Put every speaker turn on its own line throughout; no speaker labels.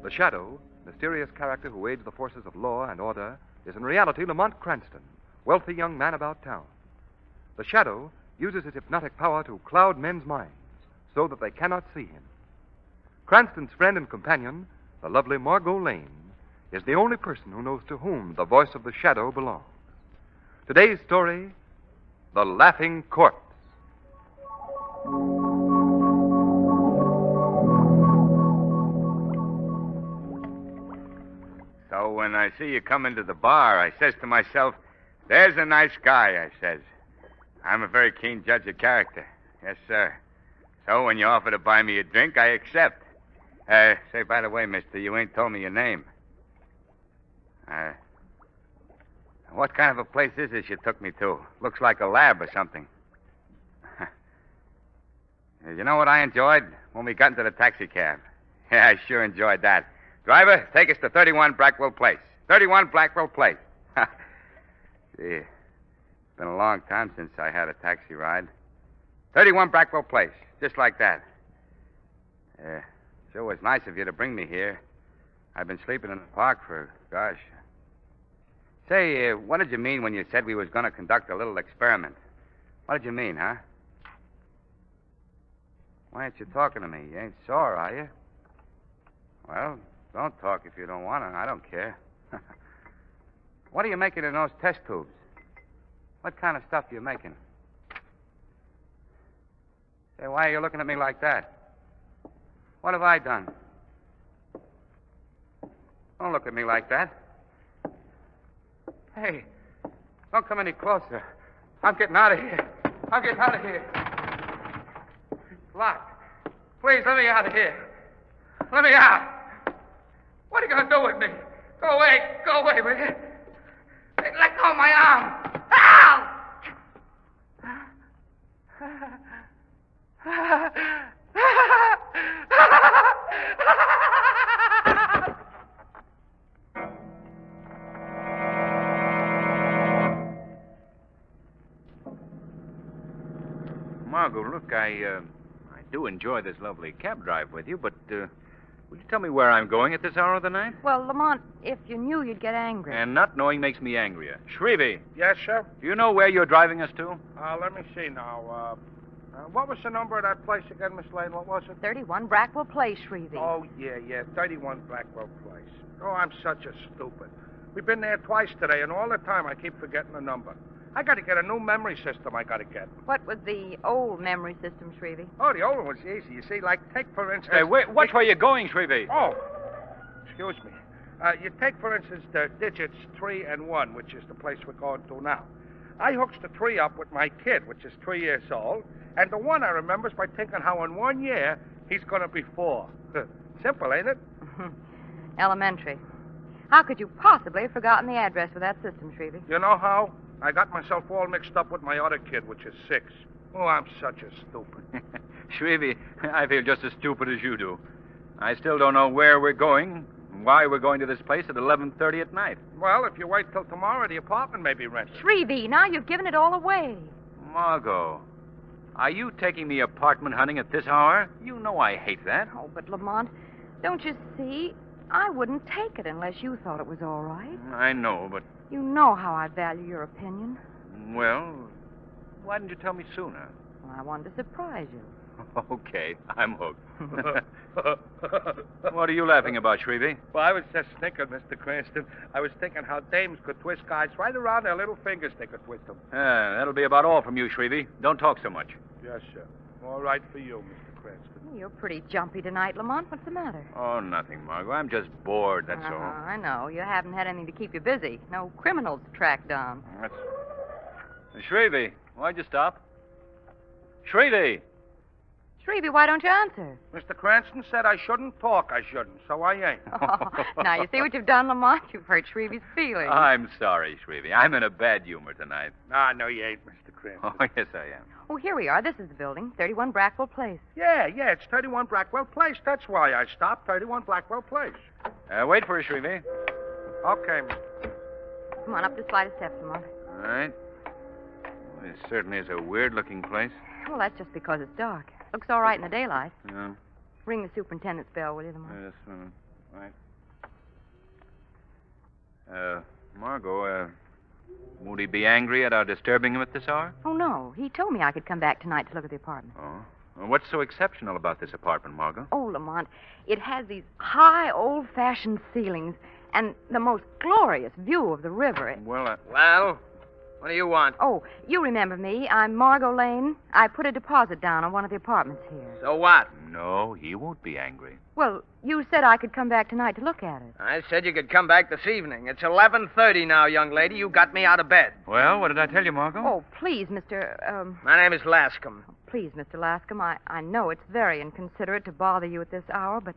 The Shadow, mysterious character who aids the forces of law and order, is in reality Lamont Cranston, wealthy young man about town. The Shadow uses his hypnotic power to cloud men's minds so that they cannot see him. Cranston's friend and companion, the lovely Margot Lane, is the only person who knows to whom the voice of the Shadow belongs. Today's story, The Laughing Corpse.
So when I see you come into the bar, I says to myself, there's a nice guy, I says. I'm a very keen judge of character. Yes, sir. So when you offer to buy me a drink, I accept. Say, by the way, mister, you ain't told me your name. What kind of a place is this you took me to? Looks like a lab or something. You know what I enjoyed? When we got into the taxicab. Yeah, I sure enjoyed that. Driver, take us to 31 Blackwell Place. 31 Blackwell Place. Gee, it's been a long time since I had a taxi ride. 31 Blackwell Place, just like that. Sure was nice of you to bring me here. I've been sleeping in the park for, gosh. Say, what did you mean when you said we was going to conduct a little experiment? What did you mean, huh? Why ain't you talking to me? You ain't sore, are you? Well, don't talk if you don't want to. I don't care. What are you making in those test tubes? What kind of stuff are you making? Say, why are you looking at me like that? What have I done? Don't look at me like that. Hey, don't come any closer. I'm getting out of here. I'm getting out of here. It's locked. Please, let me out of here. Let me out. What are you going to do with me? Go away, will you? Hey, let go of my arm. Ow!
Margot, look, I do enjoy this lovely cab drive with you, but would you tell me where I'm going at this hour of the night?
Well, Lamont, if you knew, you'd get angry.
And not knowing makes me angrier. Shrevey,
Yes, sir?
do you know where you're driving us to?
Let me see now. What was the number of that place again, Miss Lane? What was it?
31 Brackwell Place, Shrevey.
Oh, yeah, 31 Blackwell Place. Oh, I'm such a stupid. We've been there twice today, and all the time I keep forgetting the number. I got to get a new memory system I got to get.
What was the old memory system, Shrevey?
Oh, the old one was easy. You see, like, take, for instance...
Hey, which way you going, Shrevey?
Oh, excuse me. You take, for instance, the digits 3 and 1, which is the place we're going to now. I hooks the 3 up with my kid, which is 3 years old, and the 1 I remembers by thinking how in 1 year he's going to be 4. Simple, ain't it?
Elementary. How could you possibly have forgotten the address for that system, Shrevey?
You know how? I got myself all mixed up with my other kid, which is 6. Oh, I'm such a stupid.
Shrevey, I feel just as stupid as you do. I still don't know where we're going, why we're going to this place at 11:30 at night.
Well, if you wait till tomorrow, the apartment may be rented.
Shrevey, now you've given it all away.
Margot, are you taking me apartment hunting at this hour? You know I hate that.
Oh, but Lamont, don't you see? I wouldn't take it unless you thought it was all right.
I know, but...
You know how I value your opinion.
Well, why didn't you tell me sooner?
Well, I wanted to surprise you.
Okay, I'm hooked. What are you laughing about, Shrevey?
Well, I was just thinking, Mr. Cranston. I was thinking how dames could twist guys right around their little fingers. They could twist them.
That'll be about all from you, Shrevey. Don't talk so much.
Yes, sir. All right for you, Mr. Cranston.
You're pretty jumpy tonight, Lamont. What's the matter?
Oh, nothing, Margot. I'm just bored, that's all.
I know. You haven't had anything to keep you busy. No criminals to track down.
That's... Shrevey, why'd you stop? Shrevey!
Shrevey, why don't you answer?
Mr. Cranston said I shouldn't talk. I shouldn't, so I ain't.
Oh, now, you see what you've done, Lamont? You've hurt Shrevey's feelings.
I'm sorry, Shrevey. I'm in a bad humor tonight.
Ah, no, you ain't, Mr. Cranston.
Oh, yes, I am.
Oh, here we are. This is the building, 31 Brackwell Place.
Yeah, it's 31 Blackwell Place. That's why I stopped, 31 Blackwell Place.
Wait for us, Shrevey.
Okay.
Come on, up this flight of steps, Lamont.
All right. Well, it certainly is a weird-looking place.
Well, that's just because it's dark. Looks all right in the daylight.
Yeah.
Ring the superintendent's bell, will you, Lamont?
Yes, right. Margot, won't he be angry at our disturbing him at this hour?
Oh, no. He told me I could come back tonight to look at the apartment.
Oh. Well, what's so exceptional about this apartment, Margot?
Oh, Lamont, it has these high, old-fashioned ceilings and the most glorious view of the river.
Well,
Well, what do you want?
Oh, you remember me. I'm Margot Lane. I put a deposit down on one of the apartments here.
So what?
no, he won't be angry.
Well, you said I could come back tonight to look at it.
I said you could come back this evening. It's 11:30 now, young lady. You got me out of bed.
Well, what did I tell you, Margot?
Oh, please,
My name is Lascom.
Please, Mr. Lascom, I know it's very inconsiderate to bother you at this hour, but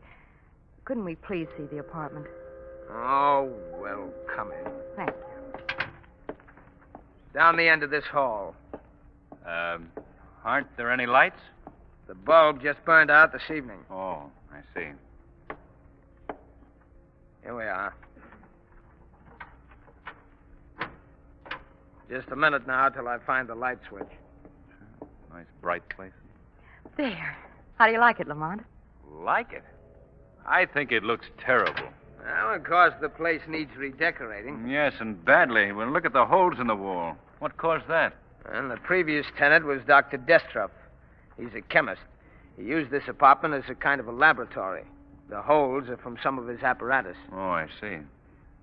couldn't we please see the apartment?
Oh, well, come in.
Thank you.
Down the end of this hall.
Aren't there any lights?
The bulb just burned out this evening.
Oh, I see.
Here we are. Just a minute now till I find the light switch.
Nice bright place.
There. How do you like it, Lamont?
Like it? I think it looks terrible.
Well, of course, the place needs redecorating.
Yes, and badly. Well, look at the holes in the wall. What caused that?
And the previous tenant was Dr. Destroff. He's a chemist. He used this apartment as a kind of a laboratory. The holes are from some of his apparatus.
Oh, I see.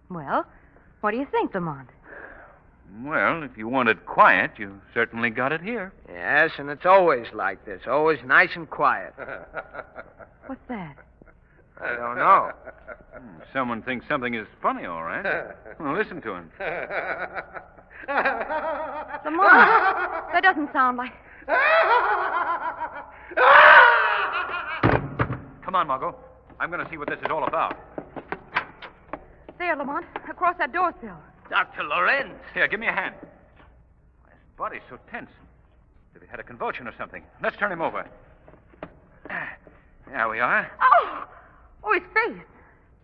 Well, what do you think, Lamont?
Well, if you wanted quiet, you certainly got it here.
Yes, and it's always like this. Always nice and quiet.
What's that?
I don't know.
Someone thinks something is funny, all right. Well, listen to him.
Lamont, that doesn't sound like...
Come on, Margot. I'm going to see what this is all about.
There, Lamont, across that door sill.
Dr. Lorenz.
Here, give me a hand. His body's so tense. If he had a convulsion or something. Let's turn him over. There we are.
Oh, his face.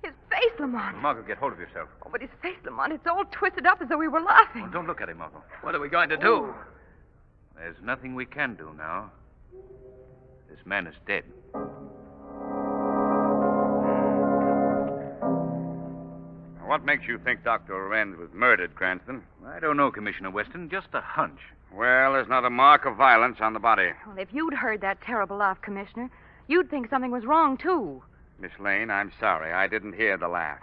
His face, Lamont.
Margot, get hold of yourself.
Oh, but his face, Lamont, it's all twisted up as though we were laughing.
Oh, don't look at him, Margot.
What are we going to do?
There's nothing we can do now. This man is dead.
What makes you think Dr. Lorenz was murdered, Cranston?
I don't know, Commissioner Weston. Just a hunch.
Well, there's not a mark of violence on the body.
Well, if you'd heard that terrible laugh, Commissioner, you'd think something was wrong, too.
Miss Lane, I'm sorry. I didn't hear the laugh.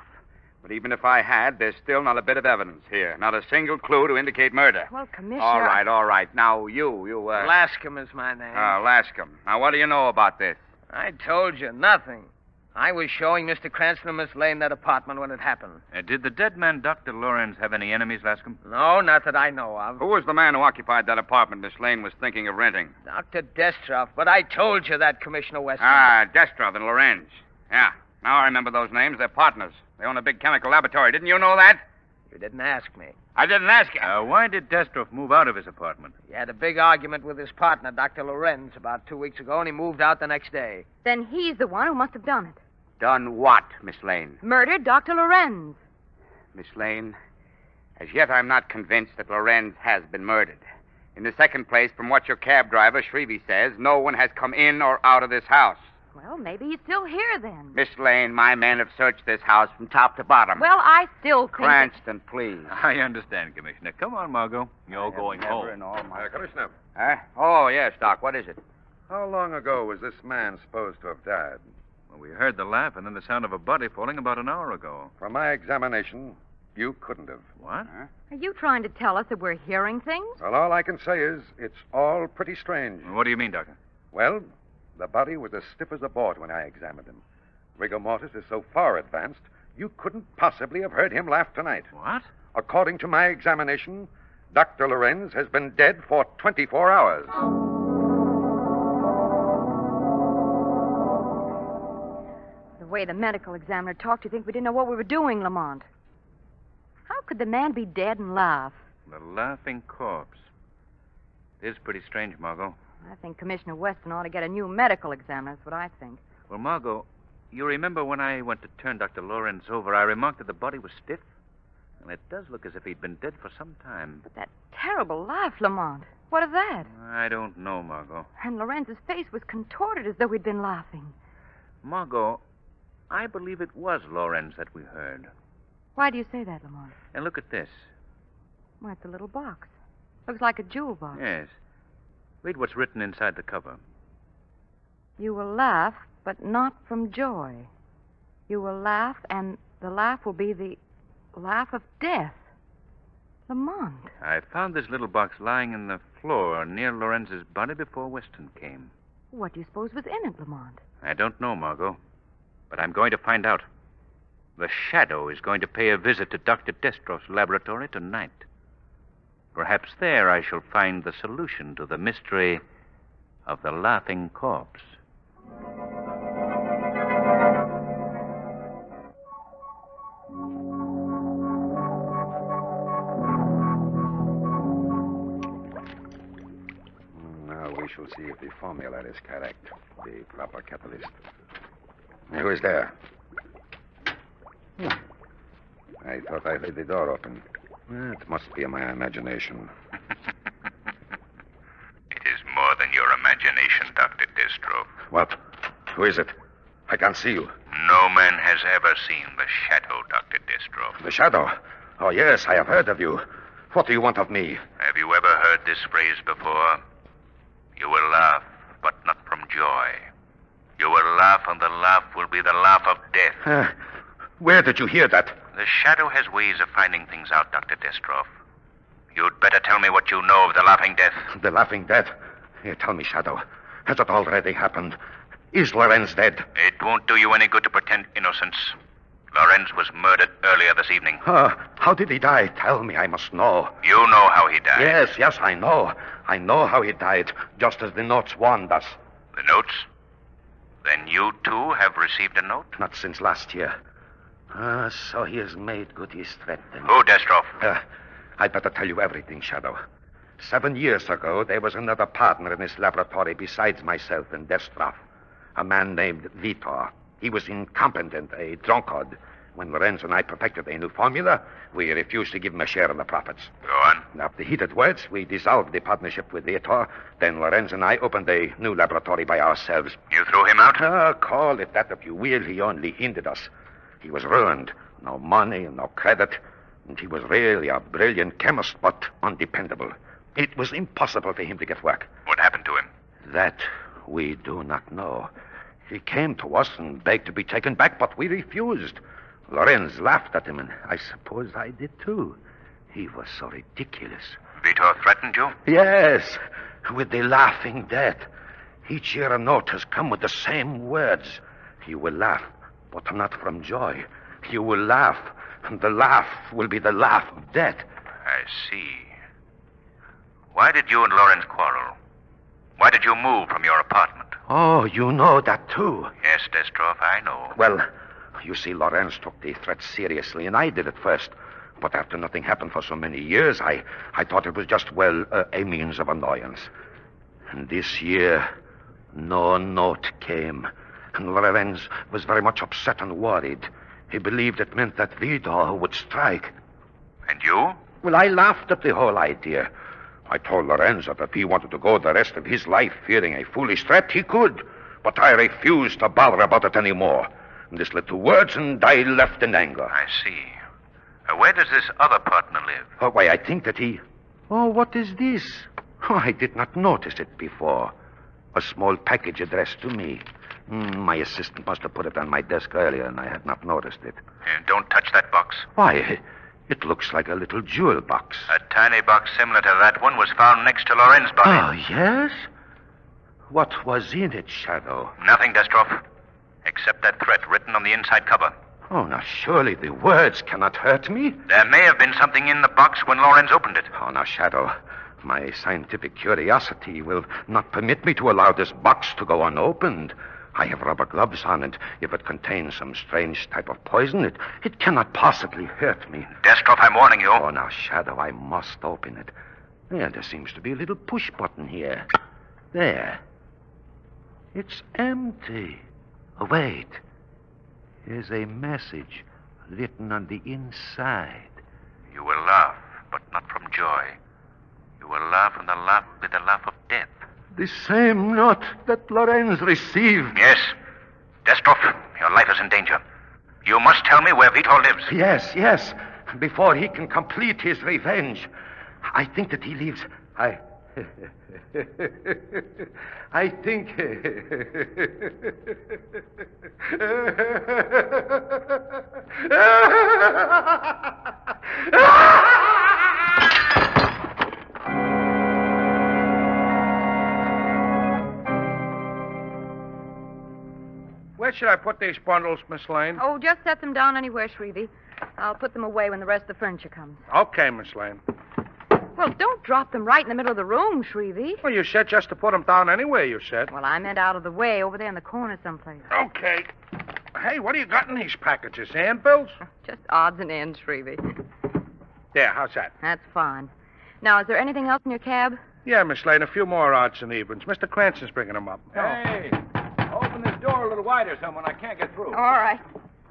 But even if I had, there's still not a bit of evidence here. Not a single clue to indicate murder.
Well, Commissioner...
All right. Now, you,
Lascom is my name.
Lascom. Now, what do you know about this?
I told you nothing. I was showing Mr. Cranston and Miss Lane that apartment when it happened.
Did the dead man, Dr. Lorenz, have any enemies, Lascom?
No, not that I know of.
Who was the man who occupied that apartment Miss Lane was thinking of renting?
Dr. Destroff, but I told you that, Commissioner Weston.
Destroff and Lorenz. Yeah, now I remember those names. They're partners. They own a big chemical laboratory. Didn't you know that?
You didn't ask me.
I didn't ask you.
Why did Destroff move out of his apartment?
He had a big argument with his partner, Dr. Lorenz, about 2 weeks ago, and he moved out the next day.
Then he's the one who must have done it.
Done what, Miss Lane?
Murdered Dr. Lorenz.
Miss Lane, as yet I'm not convinced that Lorenz has been murdered. In the second place, from what your cab driver, Shrevey, says, no one has come in or out of this house.
Well, maybe he's still here then.
Miss Lane, my men have searched this house from top to bottom.
Well, I still think...
Cranston, please.
I understand, Commissioner. Come on, Margot. You're going home.
Commissioner,
Oh, yes, Doc. What is it?
how long ago was this man supposed to have died?
Well, we heard the laugh and then the sound of a body falling about an hour ago.
From my examination, you couldn't have.
What?
Are you trying to tell us that we're hearing things?
Well, all I can say is it's all pretty strange.
What do you mean, Doctor?
Well, the body was as stiff as a board when I examined him. Rigor mortis is so far advanced, you couldn't possibly have heard him laugh tonight.
What?
According to my examination, Dr. Lorenz has been dead for 24 hours.
way the medical examiner talked, you'd think we didn't know what we were doing, Lamont. How could the man be dead and laugh?
The laughing corpse. It is pretty strange, Margot.
I think Commissioner Weston ought to get a new medical examiner. That's what I think.
Well, Margot, you remember when I went to turn Dr. Lorenz over, I remarked that the body was stiff? And it does look as if he'd been dead for some time.
But that terrible laugh, Lamont. What of that?
I don't know, Margot.
And Lorenz's face was contorted as though he'd been laughing.
Margot, I believe it was Lorenz that we heard.
Why do you say that, Lamont?
And look at this.
Why, it's a little box. Looks like a jewel box.
Yes. Read what's written inside the cover.
You will laugh, but not from joy. You will laugh, and the laugh will be the laugh of death. Lamont.
I found this little box lying in the floor near Lorenz's body before Weston came.
What do you suppose was in it, Lamont?
I don't know, Margot. But I'm going to find out. The Shadow is going to pay a visit to Dr. Destroff's laboratory tonight. Perhaps there I shall find the solution to the mystery of the laughing corpse.
Now we shall see if the formula is correct. The proper catalyst. Who is there? I thought I heard the door open. It must be my imagination.
It is more than your imagination, Dr. Destroff.
What? Who is it? I can't see you.
No man has ever seen the Shadow, Dr. Destroff.
The Shadow? Oh, yes, I have heard of you. What do you want of me?
Have you ever heard this phrase before? You will laugh, but not from joy. You will laugh, and the laugh will be the laugh of death.
Where did you hear that?
The Shadow has ways of finding things out, Dr. Destroff. You'd better tell me what you know of the Laughing Death.
The Laughing Death? Here, tell me, Shadow. Has it already happened? Is Lorenz dead?
It won't do you any good to pretend innocence. Lorenz was murdered earlier this evening.
How did he die? Tell me, I must know.
You know how he died.
Yes, I know. I know how he died, just as the notes warned us.
The notes? Then you, too, have received a note?
Not since last year. So he has made good his threat, then.
Who, Destroff?
I'd better tell you everything, Shadow. 7 years ago, there was another partner in this laboratory besides myself and Destroff. A man named Vitor. He was incompetent, a drunkard. When Lorenz and I perfected a new formula, we refused to give him a share in the profits.
Go on.
After heated words, we dissolved the partnership with Vitor. Then Lorenz and I opened a new laboratory by ourselves.
You threw him out?
Call it that if you will. He only hindered us. He was ruined. No money, no credit. And he was really a brilliant chemist, but undependable. It was impossible for him to get work.
What happened to him?
That we do not know. He came to us and begged to be taken back, but we refused. Lorenz laughed at him, and I suppose I did too. He was so ridiculous.
Vitor threatened you?
Yes, with the laughing death. Each year a note has come with the same words. You will laugh, but not from joy. You will laugh, and the laugh will be the laugh of death.
I see. Why did you and Lorenz quarrel? Why did you move from your apartment?
Oh, you know that too.
Yes, Destroff, I know.
Well, you see, Lorenz took the threat seriously, and I did at first. But after nothing happened for so many years, I thought it was just, a means of annoyance. And this year, no note came. And Lorenz was very much upset and worried. He believed it meant that Vidor would strike.
And you?
Well, I laughed at the whole idea. I told Lorenz that if he wanted to go the rest of his life fearing a foolish threat, he could. But I refused to bother about it anymore. This led to words, and I left in anger.
I see. Where does this other partner live?
Why, I think that he... Oh, what is this? Oh, I did not notice it before. A small package addressed to me. My assistant must have put it on my desk earlier, and I had not noticed it.
Don't touch that box.
Why, it looks like a little jewel box.
A tiny box similar to that one was found next to Lorenz's body.
Oh, yes? What was in it, Shadow?
Nothing, Destroff, except that threat written on the inside cover.
Oh, now, surely the words cannot hurt me.
There may have been something in the box when Lorenz opened it.
Oh, now, Shadow, my scientific curiosity will not permit me to allow this box to go unopened. I have rubber gloves on, and if it contains some strange type of poison, it cannot possibly hurt me.
Destroff, I'm warning you.
Oh, now, Shadow, I must open it. Yeah, there seems to be a little push button here. There. It's empty. Oh, wait. Here's a message written on the inside.
You will laugh, but not from joy. You will laugh, and the laugh will be the laugh of death.
The same note that Lorenz received.
Yes. Destroff, your life is in danger. You must tell me where Vito lives.
Yes. Before he can complete his revenge. I think that he lives... I think...
Where should I put these bundles, Miss Lane?
Oh, just set them down anywhere, Shrevey. I'll put them away when the rest of the furniture comes.
Okay, Miss Lane.
Well, don't drop them right in the middle of the room, Shrevey.
Well, you said just to put them down anywhere, you said.
Well, I meant out of the way, over there in the corner someplace.
Okay. Hey, what do you got in these packages? Handbills?
Just odds and ends, Shrevey.
There, how's that?
That's fine. Now, is there anything else in your cab?
Yeah, Miss Lane, a few more odds and evens. Mr. Cranston's bringing them up.
Hey, open this door a little wider, someone. I can't get through.
All right.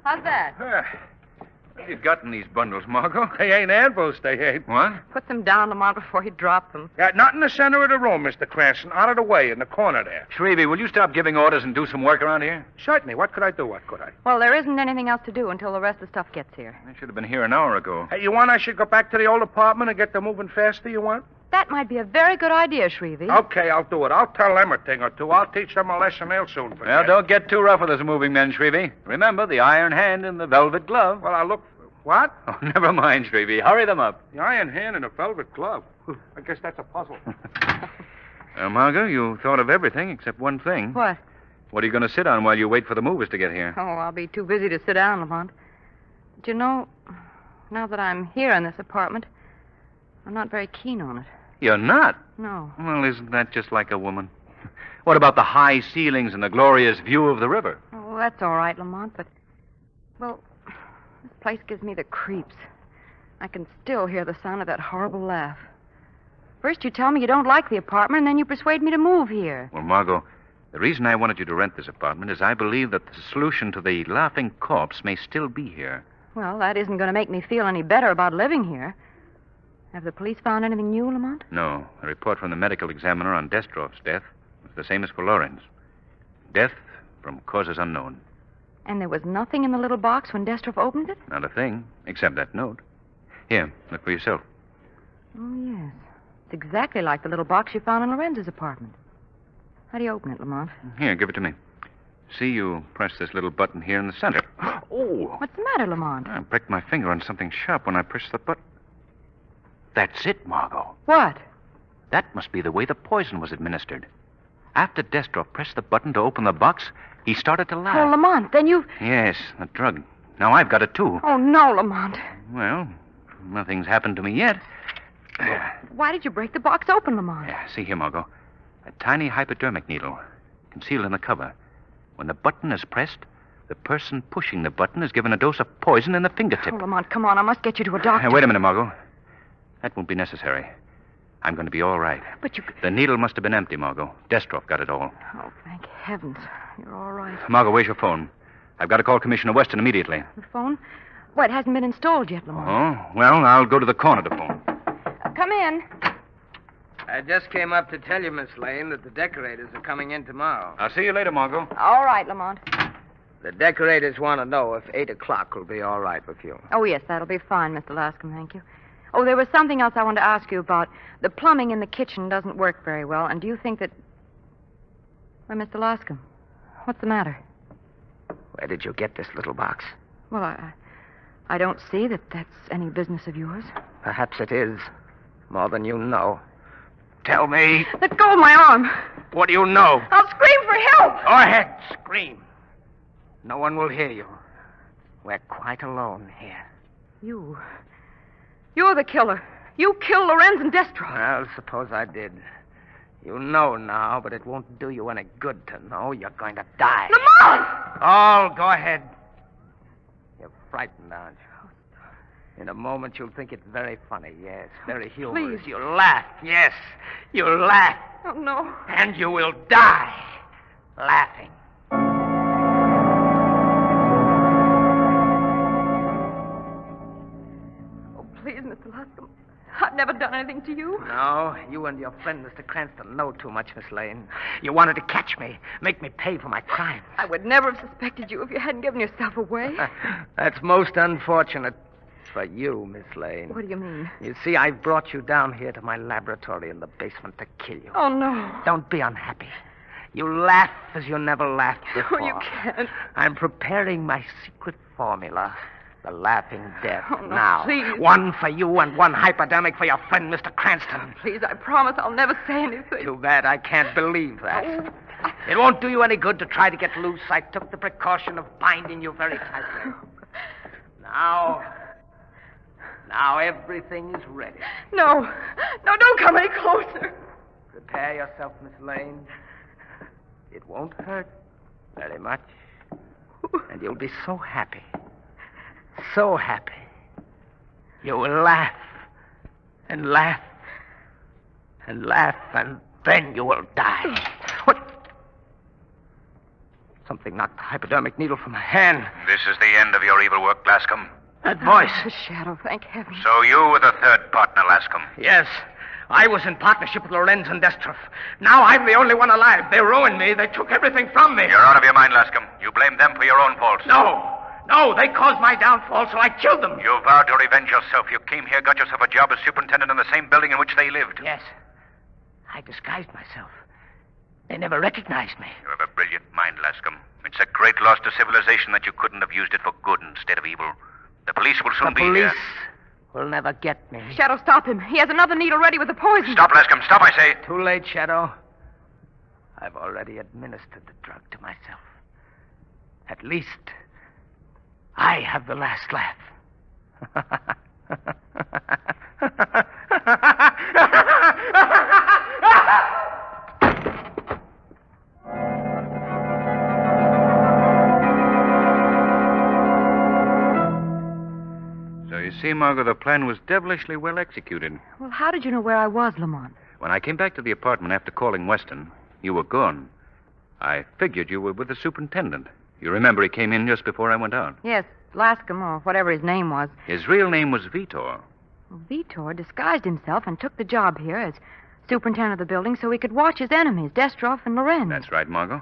How's that?
What have you got in these bundles, Margot?
They ain't anvils, they ain't.
What?
Put them down, Lamont, before you drop them.
Yeah, not in the center of the room, Mr. Cranston. Out of the way, in the corner there.
Shrevey, will you stop giving orders and do some work around here?
Certainly. What could I do?
Well, there isn't anything else to do until the rest of the stuff gets here.
I should have been here an hour ago.
Hey, you want I should go back to the old apartment and get them moving faster, you want?
That might be a very good idea, Shrevey.
Okay, I'll do it. I'll tell them a thing or two. I'll teach them a lesson they'll soon forget.
Well, don't get too rough with us moving men, Shrevey. Remember, the iron hand and the velvet glove.
Well, I'll look... What?
Oh, never mind, Shrevey. Hurry them up.
The iron hand and a velvet glove. I guess that's a puzzle.
Margot, you thought of everything except one thing.
What?
What are you going to sit on while you wait for the movers to get here?
Oh, I'll be too busy to sit down, Lamont. But you know, now that I'm here in this apartment, I'm not very keen on it.
You're not?
No.
Well, isn't that just like a woman? What about the high ceilings and the glorious view of the river?
Oh, that's all right, Lamont, but... Well, this place gives me the creeps. I can still hear the sound of that horrible laugh. First you tell me you don't like the apartment, and then you persuade me to move here.
Well, Margot, the reason I wanted you to rent this apartment is I believe that the solution to the laughing corpse may still be here.
Well, that isn't going to make me feel any better about living here. Have the police found anything new, Lamont?
No. The report from the medical examiner on Destroff's death was the same as for Lorenz. Death from causes unknown.
And there was nothing in the little box when Destroff opened it?
Not a thing, except that note. Here, look for yourself.
Oh, yes. It's exactly like the little box you found in Lorenz's apartment. How do you open it, Lamont?
Here, give it to me. See, you press this little button here in the center. Oh!
What's the matter, Lamont?
I pricked my finger on something sharp when I pressed the button. That's it, Margot.
What?
That must be the way the poison was administered. After Destroff pressed the button to open the box, he started to laugh.
Oh, Lamont, then you...
Yes, the drug. Now I've got it, too.
Oh, no, Lamont.
Well, nothing's happened to me yet.
Why did you break the box open, Lamont?
Yeah, see here, Margot. A tiny hypodermic needle concealed in the cover. When the button is pressed, the person pushing the button is given a dose of poison in the fingertip.
Oh, Lamont, come on. I must get you to a doctor.
Wait a minute, Margot. That won't be necessary. I'm going to be all right.
But you...
The needle must have been empty, Margot. Destroff got it all.
Oh, thank heavens. You're all right.
Margot, where's your phone? I've got to call Commissioner Weston immediately.
The phone? Why, it hasn't been installed yet, Lamont.
Oh, well, I'll go to the corner to phone.
Come in.
I just came up to tell you, Miss Lane, that the decorators are coming in tomorrow.
I'll see you later, Margot.
All right, Lamont.
The decorators want to know if 8 o'clock will be all right with you.
Oh, yes, that'll be fine, Mr. Lascombe, thank you. Oh, there was something else I wanted to ask you about. The plumbing in the kitchen doesn't work very well, and do you think that... Why, Mr. Lascombe, what's the matter?
Where did you get this little box?
Well, I don't see that that's any business of yours.
Perhaps it is. More than you know. Tell me.
Let go of my arm.
What do you know?
I'll scream for help.
Go ahead, scream. No one will hear you. We're quite alone here.
You're the killer. You killed Lorenz and Destroff.
Well, suppose I did. You know now, but it won't do you any good to know. You're going to die.
Lamont!
Oh, go ahead. You're frightened, aren't you? In a moment, you'll think it's very funny, yes. Very humorous.
Please.
You'll laugh, yes. You'll laugh.
Oh, no.
And you will die laughing.
Oh, please, Mr. Lascombe. I've never done anything to you.
No, you and your friend, Mr. Cranston, know too much, Miss Lane. You wanted to catch me, make me pay for my crimes.
I would never have suspected you if you hadn't given yourself away.
That's most unfortunate for you, Miss Lane.
What do you mean?
You see, I've brought you down here to my laboratory in the basement to kill you.
Oh, no.
Don't be unhappy. You laugh as you never laughed before.
Oh, you can't.
I'm preparing my secret formula. The laughing death.
Oh, no,
now.
please.
One for you and one hypodermic for your friend, Mr. Cranston.
Please, I promise I'll never say anything.
Too bad I can't believe that.
Oh.
It won't do you any good to try to get loose. I took the precaution of binding you very tightly. Now everything is ready.
No. No, don't come any closer.
Prepare yourself, Miss Lane. It won't hurt very much. And you'll be so happy. So happy. You will laugh. And laugh. And laugh. And then you will die. What? Something knocked the hypodermic needle from my hand.
This is the end of your evil work, Lascombe.
That voice.
The shadow, thank heaven.
So you were the third partner, Lascombe.
Yes. I was in partnership with Lorenz and Destroff. Now I'm the only one alive. They ruined me. They took everything from me.
You're out of your mind, Lascombe. You blame them for your own faults.
No, they caused my downfall, so I killed them.
You vowed to revenge yourself. You came here, got yourself a job as superintendent in the same building in which they lived.
Yes. I disguised myself. They never recognized me.
You have a brilliant mind, Lascombe. It's a great loss to civilization that you couldn't have used it for good instead of evil. The police will soon
The
be here.
police will never get me.
Shadow, stop him. He has another needle ready with the poison.
Stop, Lascombe. Stop, I say.
Too late, Shadow. I've already administered the drug to myself. At least, I have the last laugh.
So you see, Margot, the plan was devilishly well executed.
Well, how did you know where I was, Lamont?
When I came back to the apartment after calling Weston, you were gone. I figured you were with the superintendent. You remember he came in just before I went out.
Yes, Lascombe, or whatever his name was.
His real name was Vitor.
Well, Vitor disguised himself and took the job here as superintendent of the building so he could watch his enemies, Destroff and Lorenz.
That's right, Margot.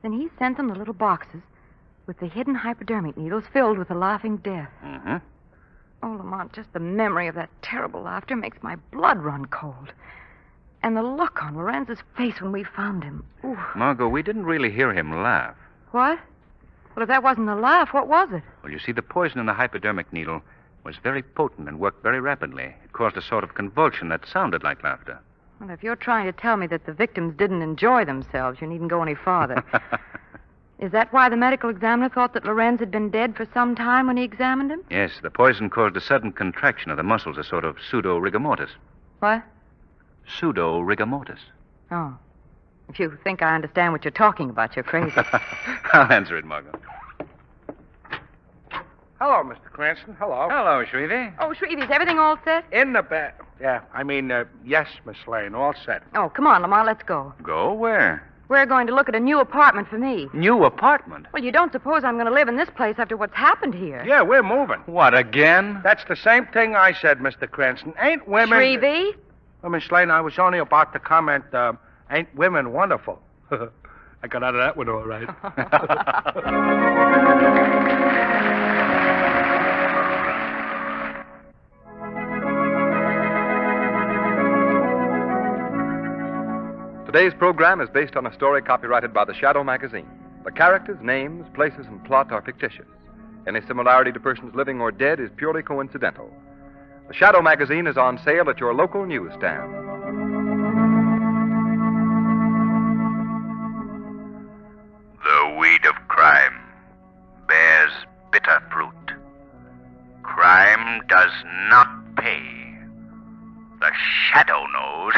Then he sent them the little boxes with the hidden hypodermic needles filled with the laughing death.
Mm-hmm.
Oh, Lamont, just the memory of that terrible laughter makes my blood run cold. And the look on Lorenz's face when we found him. Ooh.
Margot, we didn't really hear him laugh.
What? Well, if that wasn't a laugh, what was it?
Well, you see, the poison in the hypodermic needle was very potent and worked very rapidly. It caused a sort of convulsion that sounded like laughter.
Well, if you're trying to tell me that the victims didn't enjoy themselves, you needn't go any farther. Is that why the medical examiner thought that Lorenz had been dead for some time when he examined him?
Yes, the poison caused a sudden contraction of the muscles, a sort of pseudo-rigor mortis.
What?
Pseudo-rigor mortis.
Oh. If you think I understand what you're talking about, you're crazy.
I'll answer it, Margot.
Hello, Mr. Cranston. Hello.
Hello, Shrevey.
Oh, Shrevey, is everything all set?
In the bed. Yeah, yes, Miss Lane, all set.
Oh, come on, Lamont, let's go.
Go where?
We're going to look at a new apartment for me.
New apartment?
Well, you don't suppose I'm going to live in this place after what's happened here?
Yeah, we're moving.
What, again?
That's the same thing I said, Mr. Cranston. Ain't women...
Shrevey?
Well, Miss Lane, I was only about to comment, ain't women wonderful? I got out of that one all right.
Today's program is based on a story copyrighted by the Shadow magazine. The characters, names, places, and plot are fictitious. Any similarity to persons living or dead is purely coincidental. The Shadow magazine is on sale at your local newsstand.
The weed of crime bears bitter fruit. Crime does not pay. The shadow knows.